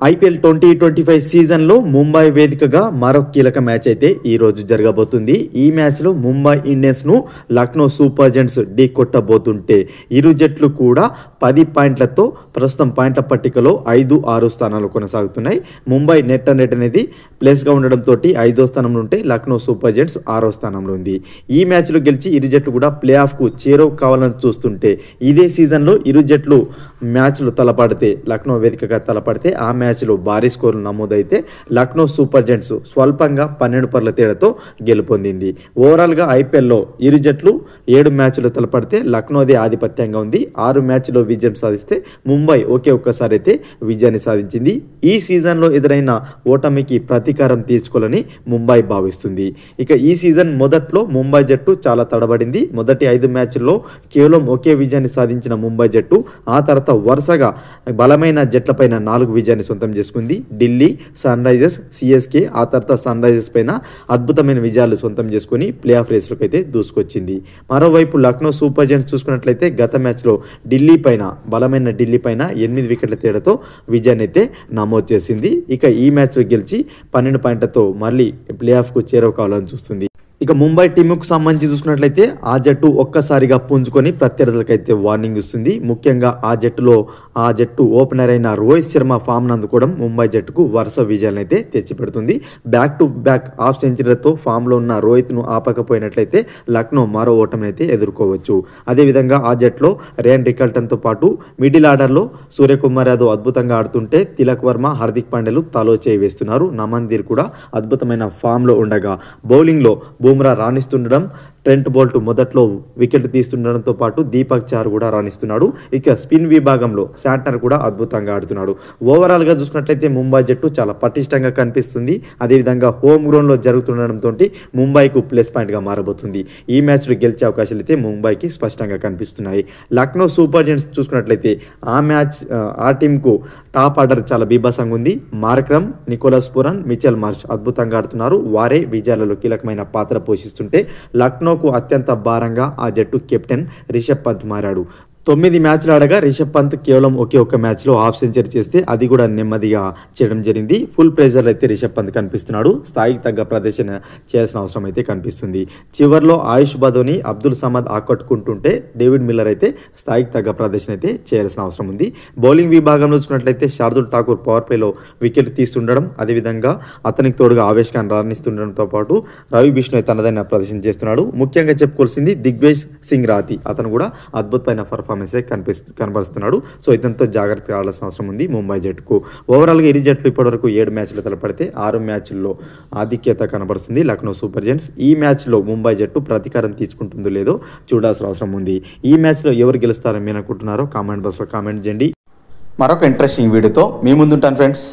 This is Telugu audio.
ఐపీఎల్ 2025 సీజన్లో ముంబై వేదికగా మరొక కీలక మ్యాచ్ అయితే ఈ రోజు జరగబోతుంది. ఈ మ్యాచ్లో ముంబై ఇండియన్స్ను లక్నో సూపర్ జెయింట్స్ ఢీ కొట్టబోతుంటే ఇరు జట్లు కూడా 10 పాయింట్లతో ప్రస్తుతం పాయింట్ల పట్టికలో 5-6 స్థానాలు కొనసాగుతున్నాయి. ముంబై నెట్ అనేది ప్లేస్గా ఉండడంతో 5వ స్థానంలో ఉంటే లక్నో సూపర్ జెయింట్స్ 6వ స్థానంలో ఉంది. ఈ మ్యాచ్లో గెలిచి ఇరు జట్లు కూడా ప్లే ఆఫ్కు చేరువ కావాలని చూస్తుంటే ఇదే సీజన్లో ఇరు జట్లు మ్యాచ్లు తలపడితే లక్నో వేదికగా తలపడితే ఆ మ్యాచ్లో భారీ స్కోర్లు నమోదైతే లక్నో సూపర్ జెయింట్స్ స్వల్పంగా 12 పరుల తేడాతో గెలుపొందింది. ఓవరాల్గా ఐపీఎల్లో ఇరు జట్లు 7 మ్యాచ్లు తలపడితే లక్నోదే ఆధిపత్యంగా ఉంది. 6 మ్యాచ్లో విజయం సాధిస్తే ముంబై ఒక్కసారి అయితే విజయాన్ని సాధించింది. ఈ సీజన్లో ఎదురైన ఓటమికి ప్రతీకారం తీర్చుకోవాలని ముంబై భావిస్తుంది. ఇక ఈ సీజన్ మొదట్లో ముంబై జట్టు చాలా తడబడింది. మొదటి 5 మ్యాచ్ల్లో కేవలం ఒకే విజయాన్ని సాధించిన ముంబై జట్టు ఆ తర్వాత వరుసగా బలమైన జట్లపైన 4 విజయాన్ని సొంతం చేసుకుంది. ఢిల్లీ, సన్ రైజర్స్, సిఎస్కే ఆ తర్వాత సన్ రైజర్స్ పైన అద్భుతమైన విజయాలు సొంతం చేసుకుని ప్లే ఆఫ్ రేస్లోకి అయితే దూసుకొచ్చింది. మరోవైపు లక్నో సూపర్ జెయింట్స్ చూసుకున్నట్లయితే గత మ్యాచ్లో బలమైన ఢిల్లీ పైన 8 వికెట్ల తేడాతో విజయాన్ని అయితే నమోదు చేసింది. ఇక ఈ మ్యాచ్లో గెలిచి 12 పాయింట్లతో మళ్ళీ ప్లే ఆఫ్కు చేరువ కావాలని చూస్తుంది. ఇక ముంబై టీముకు సంబంధించి చూసుకున్నట్లయితే ఆ జట్టు ఒక్కసారిగా పుంజుకొని ప్రత్యర్థులకైతే వార్నింగ్ ఇస్తుంది. ముఖ్యంగా ఆ జట్టు ఓపెనర్ అయిన రోహిత్ శర్మ ఫామ్ అందుకోవడం ముంబై జట్టుకు వరుస విజయాలను అయితే తెచ్చిపెడుతుంది. బ్యాక్ టు బ్యాక్ హాఫ్ సెంచరీలతో ఫామ్లో ఉన్న రోహిత్ను ఆపకపోయినట్లయితే లక్నో మరో ఓటమిని అయితే ఎదుర్కోవచ్చు. అదేవిధంగా ఆ జట్టులో రేన్ రికల్టన్తో పాటు మిడిల్ ఆర్డర్లో సూర్యకుమార్ యాదవ్ అద్భుతంగా ఆడుతుంటే తిలక్ వర్మ, హార్దిక్ పాండ్యాలు తలో చేయి వేస్తున్నారు. నమన్దీర్ కూడా అద్భుతమైన ఫామ్లో ఉండగా బౌలింగ్లో బుమ్రా రాణిస్తుండడం, ట్రెంట్ బోల్ట్ మొదట్లో వికెట్ తీస్తుండడంతో పాటు దీపక్ చార్ కూడా రాణిస్తున్నాడు. ఇక స్పిన్ విభాగంలో శాంట్నర్ కూడా అద్భుతంగా ఆడుతున్నాడు. ఓవరాల్గా చూసుకున్నట్లయితే ముంబై జట్టు చాలా పటిష్టంగా కనిపిస్తుంది. అదేవిధంగా హోమ్ గ్రౌండ్లో జరుగుతుండడంతో ముంబైకు ప్లస్ పాయింట్గా మారబోతుంది. ఈ మ్యాచ్లో గెలిచే అవకాశాలు అయితే ముంబైకి స్పష్టంగా కనిపిస్తున్నాయి. లక్నో సూపర్ జెయింట్స్ చూసుకున్నట్లయితే ఆ టీంకు టాప్ ఆర్డర్ చాలా బీభత్సంగా ఉంది. Markram, Nicholas Pooran, Mitchell Marsh అద్భుతంగా ఆడుతున్నారు. వారే విజయాలలో కీలకమైన పాత్ర పోషిస్తుంటే లక్నోకు అత్యంత భారంగా ఆ జట్టు కెప్టెన్ రిషబ్ పంత్ మారాడు. 9 మ్యాచ్లు ఆడగా రిషబ్ పంత్ కేవలం ఒక్క మ్యాచ్లో హాఫ్ సెంచరీ చేస్తే అది కూడా నెమ్మదిగా చేయడం జరిగింది. ఫుల్ ప్రెజర్ అయితే రిషబ్ పంత్ కనిపిస్తున్నాడు. స్థాయికి తగ్గ ప్రదర్శన చేయాల్సిన అవసరం అయితే కనిపిస్తుంది. చివరిలో ఆయుష్ బదోని, అబ్దుల్ సమద్ ఆకట్టుకుంటుంటే డేవిడ్ మిల్లర్ అయితే స్థాయికి తగ్గ ప్రదర్శన అయితే చేయాల్సిన అవసరం ఉంది. బౌలింగ్ విభాగంలో చూసుకున్నట్లయితే శార్దుల్ ఠాకూర్ పవర్ ప్లేలో వికెట్ తీస్తుండడం, అదేవిధంగా అతనికి తోడుగా ఆవేశ్ ఖాన్ రాణిస్తుండడంతో పాటు రవి బిష్ణోయ్ తనదైన ప్రదర్శన చేస్తున్నాడు. ముఖ్యంగా చెప్పుకోవాల్సింది దిగ్వేజ్ సింగ్ రాతి, అతను కూడా అద్భుతమైన పర్ఫార్మెన్స్ కనబరుస్తున్నాడు. సో ఇతనితో జాగ్రత్తగా ఆడాల్సిన అవసరం ఉంది ముంబై జట్టుకు. ఓవరాల్గా ఇరు జట్లు ఇప్పటివరకు 7 మ్యాచ్లు తలపడితే 6 మ్యాచ్ల్లో ఆధిక్యత కనబరుస్తుంది లక్నో సూపర్ జెయింట్స్. ఈ మ్యాచ్లో ముంబై జట్టు ప్రతీకారం తీసుకుంటుందో లేదో చూడాల్సిన అవసరం ఉంది. ఈ మ్యాచ్లో ఎవరు గెలుస్తారని మీరు అనుకుంటున్నారో కామెంట్ బాక్స్లో కామెంట్ చేయండి. మరొక ఇంట్రెస్టింగ్ వీడియోతో మీ ముందుంటాను ఫ్రెండ్స్.